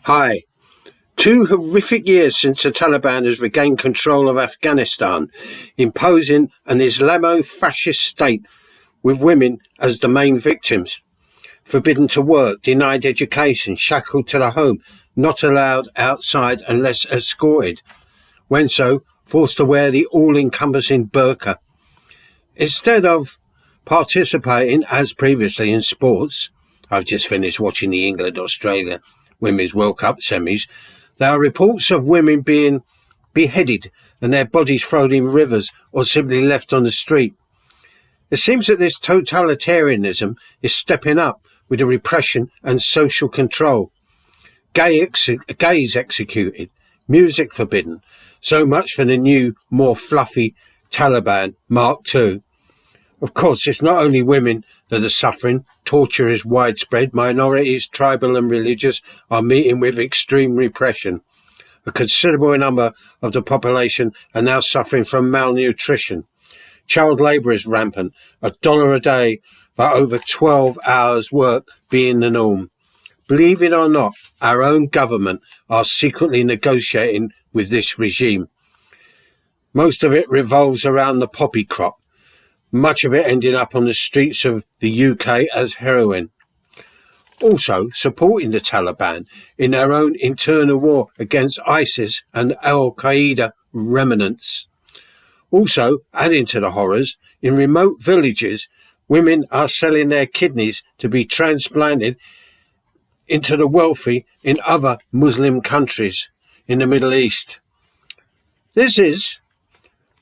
Hi. 2 horrific years since the Taliban has regained control of Afghanistan, imposing an Islamo-Fascist state with women as the main victims. Forbidden to work, denied education, shackled to the home, not allowed outside unless escorted. When so, forced to wear the all-encompassing burqa. Instead of participating, as previously in sports, I've just finished watching the England-Australia Women's World Cup semis, there are reports of women being beheaded and their bodies thrown in rivers or simply left on the street. It seems that this totalitarianism is stepping up with the repression and social control. Gays executed, music forbidden. So much for the new, more fluffy Taliban Mark II. Of course, it's not only women that are suffering. Torture is widespread. Minorities, tribal and religious, are meeting with extreme repression. A considerable number of the population are now suffering from malnutrition. Child labour is rampant. $1 a day for over 12 hours work being the norm. Believe it or not, our own government are secretly negotiating with this regime. Most of it revolves around the poppy crop, much of it ending up on the streets of the UK as heroin. Also supporting the Taliban in their own internal war against ISIS and Al-Qaeda remnants. Also, adding to the horrors, in remote villages, women are selling their kidneys to be transplanted into the wealthy in other Muslim countries in the Middle East. This is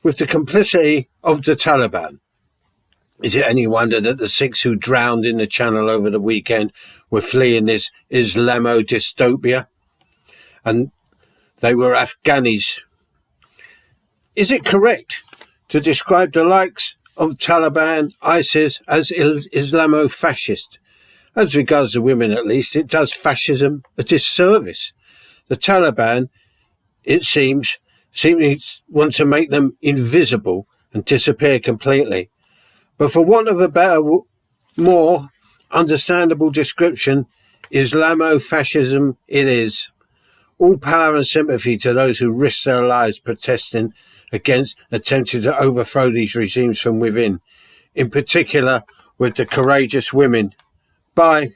with the complicity of the Taliban. Is it any wonder that the 6 who drowned in the Channel over the weekend were fleeing this Islamo-dystopia? And they were Afghanis. Is it correct to describe the likes of Taliban, I.S.I.S as Islamo-fascist? As regards the women at least, it does fascism a disservice. The Taliban, it seems want to make them invisible and disappear completely. But for want of a better, more understandable description, Islamo-fascism it is. All power and sympathy to those who risk their lives protesting against attempting to overthrow these regimes from within, in particular with the courageous women. Bye.